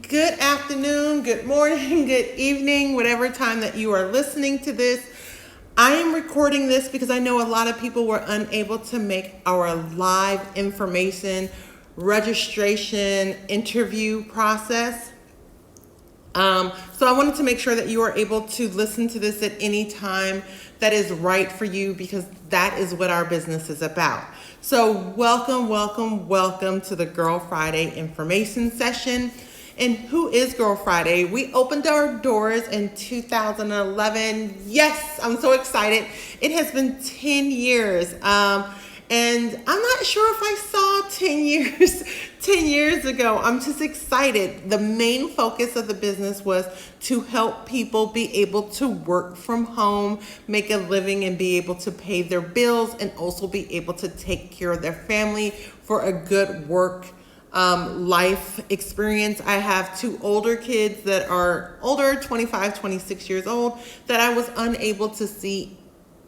Good afternoon, good morning, good evening, whatever time that you are listening to this. I am recording this because I know a lot of people were unable to make our live information registration interview process. So I wanted to make sure that you are able to listen to this at any time that is right for you, because that is what our business is about. So welcome to the Girl Friday information session. And who is Girl Friday? We opened our doors in 2011. Yes, I'm so excited. It has been 10 years. And I'm not sure if I saw 10 years ago. I'm just excited. The main focus of the business was to help people be able to work from home, make a living, and be able to pay their bills, and also be able to take care of their family for a good work life experience. I have two older kids that are older, 25, 26 years old, that I was unable to see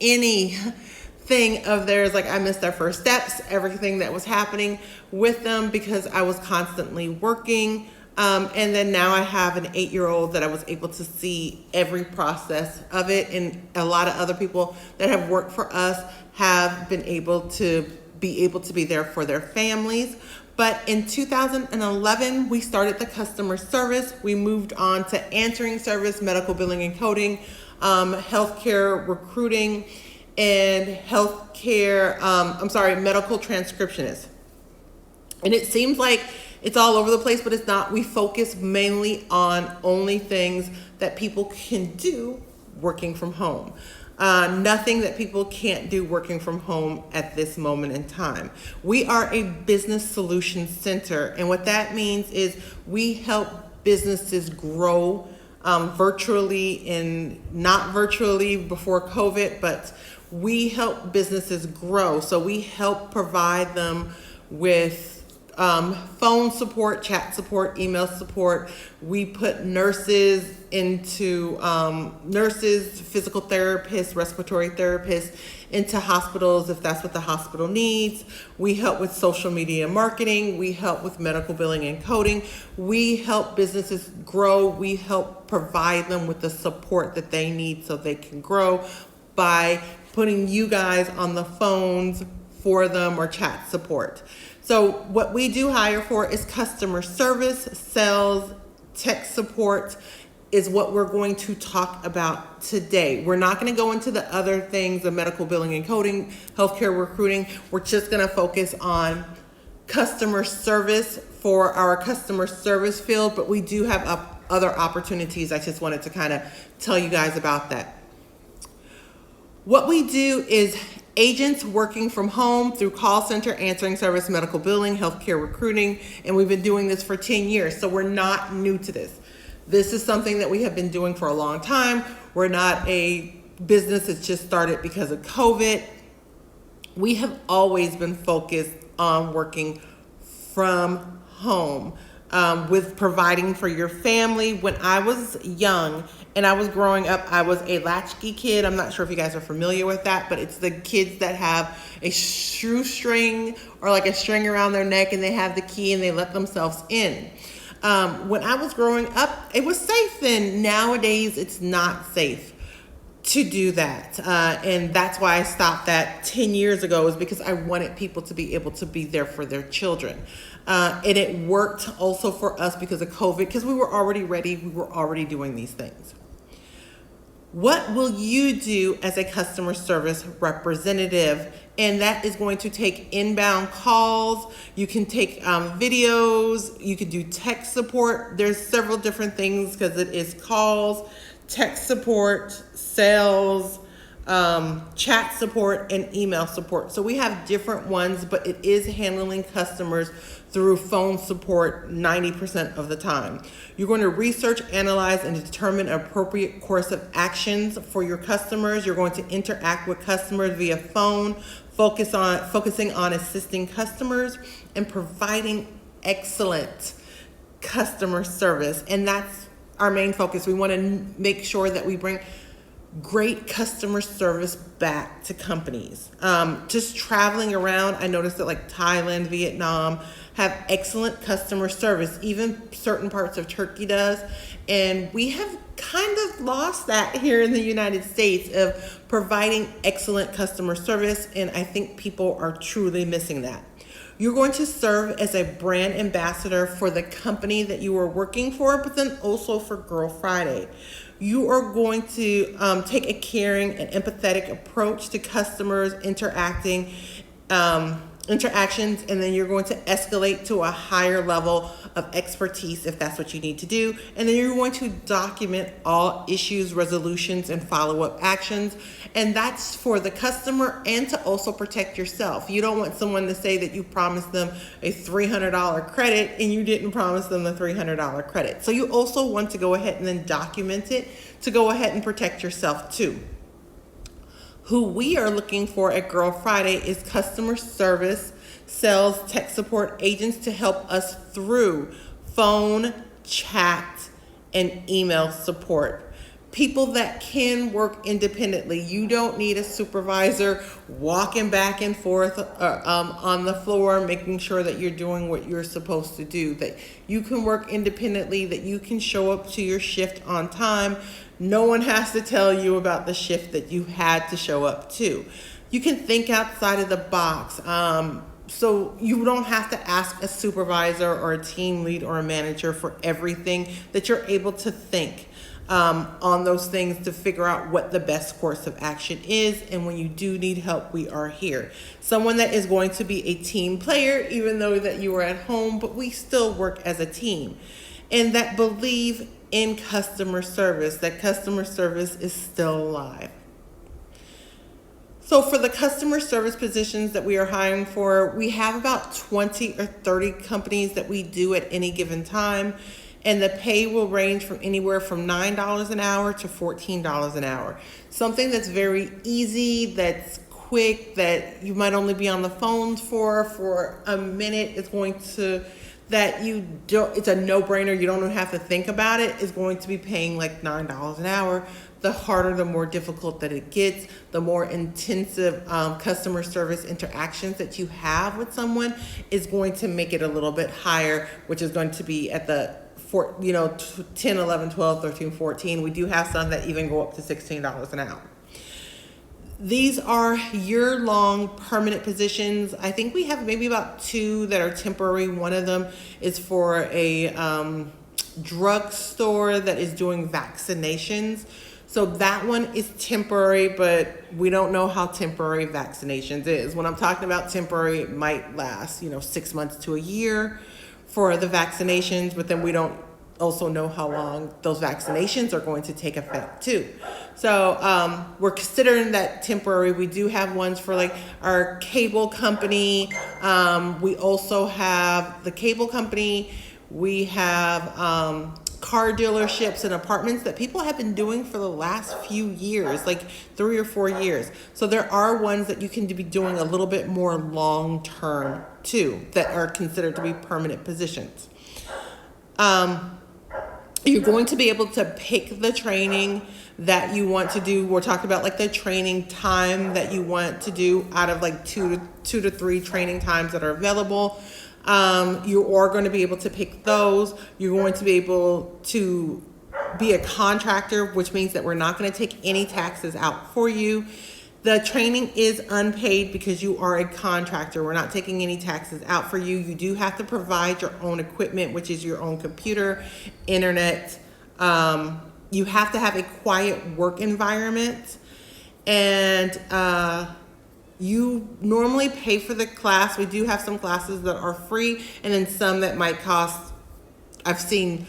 anything of theirs. Like, I missed their first steps, everything that was happening with them, because I was constantly working. And then now I have an 8-year-old that I was able to see every process of it. And a lot of other people that have worked for us have been able to be there for their families. But in 2011, we started the customer service. We moved on to answering service, medical billing and coding, healthcare recruiting, and medical transcriptionist. And it seems like it's all over the place, but it's not. We focus mainly on only things that people can do working from home. Nothing that people can't do working from home at this moment in time. We are a business solution center, and what that means is we help businesses grow virtually and not virtually before COVID, but we help businesses grow. So we help provide them with phone support, chat support, email support. We put nurses, physical therapists, respiratory therapists into hospitals if that's what the hospital needs. We help with social media marketing. We help with medical billing and coding. We help businesses grow. We help provide them with the support that they need so they can grow by putting you guys on the phones for them, or chat support. So what we do hire for is customer service, sales, tech support is what we're going to talk about today. We're not going to go into the other things, the medical billing and coding, healthcare recruiting. We're just going to focus on customer service for our customer service field, but we do have other opportunities. I just wanted to kind of tell you guys about that. What we do is agents working from home through call center, answering service, medical billing, healthcare recruiting, and we've been doing this for 10 years, so we're not new to this. This is something that we have been doing for a long time. We're not a business that's just started because of COVID. We have always been focused on working from home, with providing for your family. When I was young and I was growing up, I was a latchkey kid. I'm not sure if you guys are familiar with that, but it's the kids that have a shoestring or like a string around their neck, and they have the key and they let themselves in. When I was growing up, it was safe then. Nowadays, it's not safe to do that. And that's why I stopped that 10 years ago, is because I wanted people to be able to be there for their children. And it worked also for us because of COVID, because we were already ready. We were already doing these things. What will you do as a customer service representative? And that is going to take inbound calls. You can take videos. You can do tech support. There's several different things, because it is calls, tech support, sales, chat support, and email support. So we have different ones, but it is handling customers through phone support 90% of the time. You're going to research, analyze, and determine an appropriate course of actions for your customers. You're going to interact with customers via phone, focusing on assisting customers and providing excellent customer service. And that's our main focus. We want to make sure that we bring great customer service back to companies. Just traveling around, I noticed that like Thailand, Vietnam have excellent customer service. Even certain parts of Turkey does. And we have kind of lost that here in the United States of providing excellent customer service. And I think people are truly missing that. You're going to serve as a brand ambassador for the company that you are working for, but then also for Girl Friday. You are going to take a caring and empathetic approach to customers interactions, and then you're going to escalate to a higher level of expertise if that's what you need to do. And then you're going to document all issues, resolutions, and follow-up actions. And that's for the customer and to also protect yourself. You don't want someone to say that you promised them a $300 credit and you didn't promise them the $300 credit. So you also want to go ahead and then document it to go ahead and protect yourself too. Who we are looking for at Girl Friday is customer service, sales, tech support agents to help us through phone, chat, and email support. People that can work independently. You don't need a supervisor walking back and forth on the floor, making sure that you're doing what you're supposed to do, that you can work independently, that you can show up to your shift on time. No one has to tell you about the shift that you had to show up to. You can think outside of the box. So you don't have to ask a supervisor or a team lead or a manager for everything, that you're able to think on those things to figure out what the best course of action is. And when you do need help, we are here. Someone that is going to be a team player, even though that you are at home, but we still work as a team. And that believe in customer service, that customer service is still alive. So for the customer service positions that we are hiring for, we have about 20 or 30 companies that we do at any given time. And the pay will range from anywhere from $9 an hour to $14 an hour. Something that's very easy, that's quick, that you might only be on the phone for a minute, is going to, that you don't, it's a no-brainer, you don't even have to think about it, is going to be paying like $9 an hour. The harder, the more difficult that it gets, the more intensive customer service interactions that you have with someone is going to make it a little bit higher, which is going to be at the 10, 11, 12, 13, 14. We do have some that even go up to $16 an hour. These are year-long permanent positions. I think we have maybe about 2 that are temporary. One of them is for a drugstore that is doing vaccinations. So that one is temporary, but we don't know how temporary vaccinations is. When I'm talking about temporary, it might last, 6 months to a year for the vaccinations, but then we don't also know how long those vaccinations are going to take effect too. So we're considering that temporary. We do have ones for like our cable company. We also have the cable company. We have car dealerships and apartments that people have been doing for the last few years, like 3 or 4 years. So there are ones that you can be doing a little bit more long term too, that are considered to be permanent positions. You're going to be able to pick the training that you want to do. We're talking about like the training time that you want to do out of like two to three training times that are available. You are going to be able to pick those. You're going to be able to be a contractor, which means that we're not going to take any taxes out for you. The training is unpaid because you are a contractor. We're not taking any taxes out for you. You do have to provide your own equipment, which is your own computer, internet. You have to have a quiet work environment. And you normally pay for the class. We do have some classes that are free, and then some that might cost, I've seen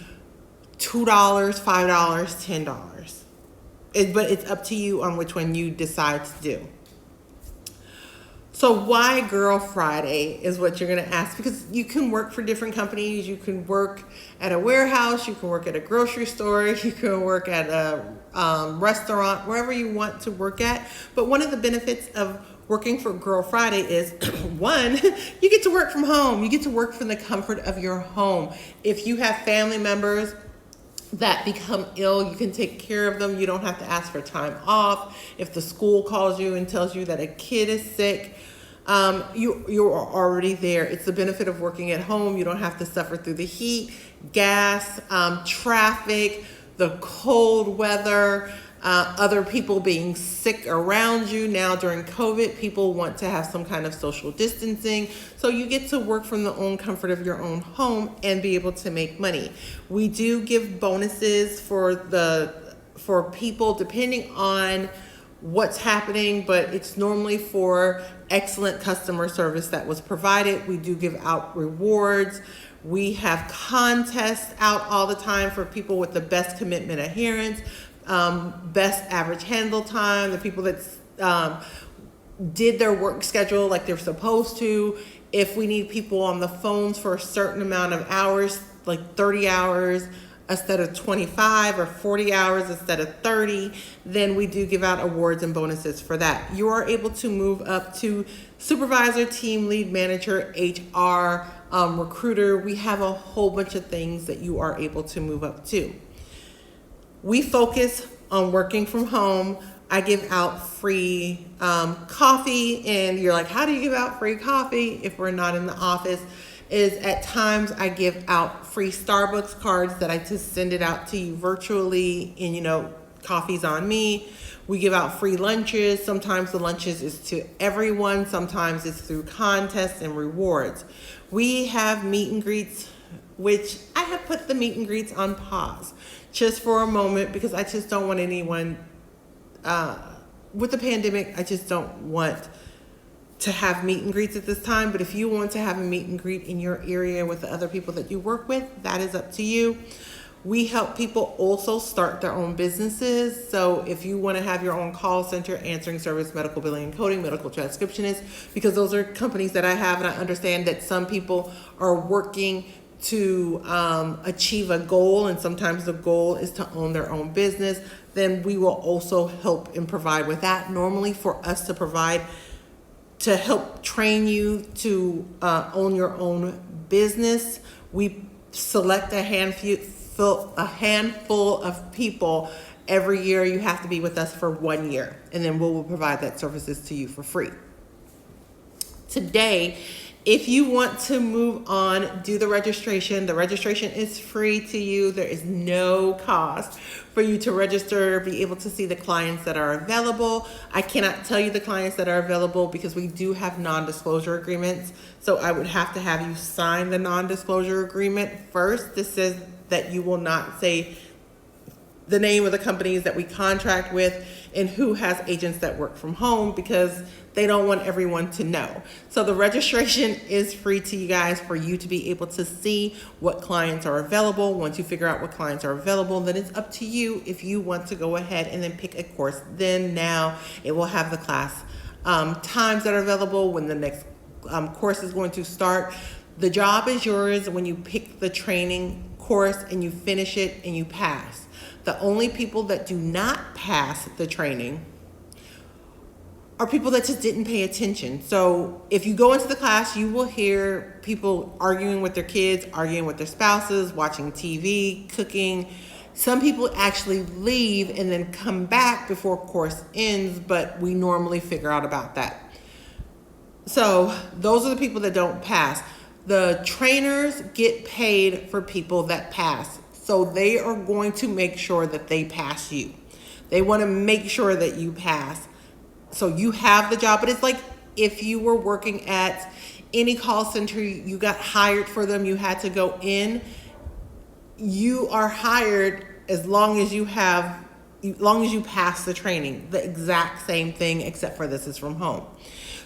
$2, $5, $10. But it's up to you on which one you decide to do. So why Girl Friday is what you're going to ask, because you can work for different companies. You can work at a warehouse. You can work at a grocery store. You can work at a restaurant, wherever you want to work at. But one of the benefits of working for Girl Friday is, one, you get to work from home. You get to work from the comfort of your home. If you have family members that become ill, you can take care of them. You don't have to ask for time off. If the school calls you and tells you that a kid is sick, you are already there. It's the benefit of working at home. You don't have to suffer through the heat, gas, traffic, the cold weather, other people being sick around you. Now during COVID, people want to have some kind of social distancing. So you get to work from the own comfort of your own home and be able to make money. We do give bonuses for people depending on what's happening, but it's normally for excellent customer service that was provided. We do give out rewards. We have contests out all the time for people with the best commitment adherence, best average handle time, the people that did their work schedule like they're supposed to. If we need people on the phones for a certain amount of hours, like 30 hours instead of 25, or 40 hours instead of 30, then we do give out awards and bonuses for that. You are able to move up to supervisor, team lead, manager, HR, recruiter. We have a whole bunch of things that you are able to move up to. We focus on working from home. I give out free coffee, and you're like, how do you give out free coffee if we're not in the office? Is at times I give out free Starbucks cards that I just send it out to you virtually, and coffee's on me. We give out free lunches. Sometimes the lunches is to everyone. Sometimes it's through contests and rewards. We have meet and greets, which I have put the meet and greets on pause just for a moment because I just don't want anyone, with the pandemic, I just don't want to have meet and greets at this time. But if you want to have a meet and greet in your area with the other people that you work with, that is up to you. We help people also start their own businesses. So if you want to have your own call center, answering service, medical billing and coding, medical transcriptionist, because those are companies that I have, and I understand that some people are working to achieve a goal, and sometimes the goal is to own their own business, then we will also help and provide with that. Normally for us to provide to help train you to own your own business, we select a handful of people every year. You have to be with us for 1 year, and then we will provide that services to you for free. Today, if you want to move on, do the registration. The registration is free to you. There is no cost for you to register, be able to see the clients that are available. I cannot tell you the clients that are available because we do have non-disclosure agreements. So I would have to have you sign the non-disclosure agreement first. This says that you will not say the name of the companies that we contract with and who has agents that work from home, because they don't want everyone to know. So the registration is free to you guys for you to be able to see what clients are available. Once you figure out what clients are available, then it's up to you if you want to go ahead and then pick a course. Then now it will have the class times that are available, when the next course is going to start. The job is yours when you pick the training course and you finish it and you pass. The only people that do not pass the training are people that just didn't pay attention. So if you go into the class, you will hear people arguing with their kids, arguing with their spouses, watching TV, cooking. Some people actually leave and then come back before course ends, but we normally figure out about that. So those are the people that don't pass. The trainers get paid for people that pass. So they are going to make sure that they pass you. They want to make sure that you pass. So you have the job, but it's like if you were working at any call center, you got hired for them, you had to go in, you are hired as long as you pass the training. The exact same thing, except for this is from home.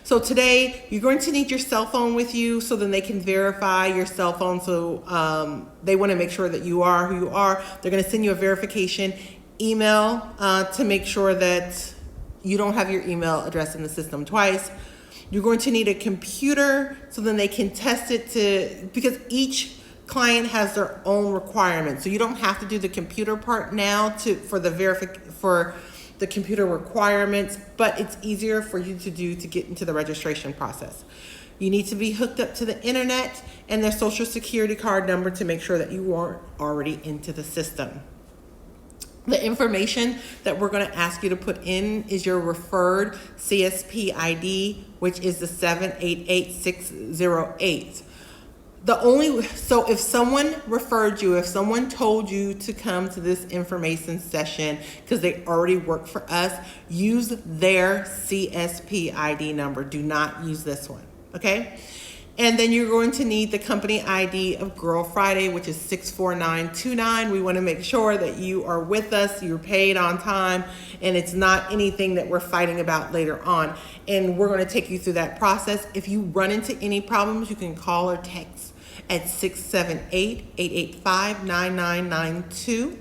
So today you're going to need your cell phone with you, so then they can verify your cell phone. So they want to make sure that you are who you are. They're going to send you a verification email to make sure that you don't have your email address in the system twice. You're going to need a computer, so then they can test it because each client has their own requirements. So you don't have to do the computer part now for the computer requirements, but it's easier for you to do to get into the registration process. You need to be hooked up to the internet and their social security card number to make sure that you aren't already into the system. The information that we're going to ask you to put in is your referred CSP ID, which is the 788608. So if someone referred you, if someone told you to come to this information session because they already work for us, use their CSP ID number. Do not use this one, okay? And then you're going to need the company ID of Girl Friday, which is 64929. We want to make sure that you are with us, you're paid on time, and it's not anything that we're fighting about later on. And we're going to take you through that process. If you run into any problems, you can call or text at 678-885-9992.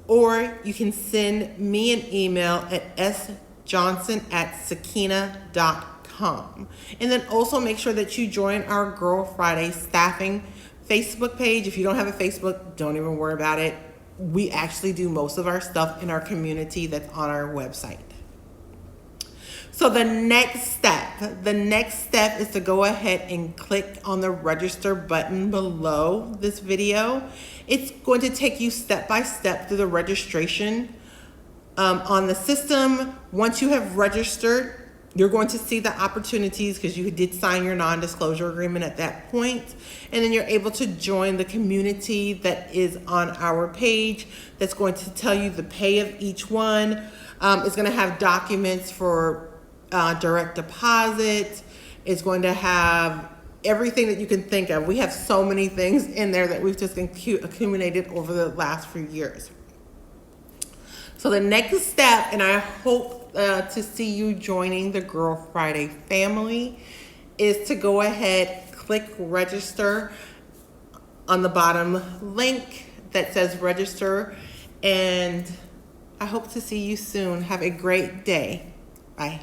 Or you can send me an email at sjohnson@sakina.com. And then also make sure that you join our Girl Friday staffing Facebook page. If you don't have a Facebook, don't even worry about it. We actually do most of our stuff in our community that's on our website. So the next step is to go ahead and click on the register button below this video. It's going to take you step by step through the registration on the system. Once you have registered, you're going to see the opportunities because you did sign your non-disclosure agreement at that point. And then you're able to join the community that is on our page that's going to tell you the pay of each one. It's going to have documents for direct deposit. It's going to have everything that you can think of. We have so many things in there that we've just accumulated over the last few years. So the next step, and I hope to see you joining the Girl Friday family, is to go ahead, click register on the bottom link that says register, and I hope to see you soon. Have a great day. Bye.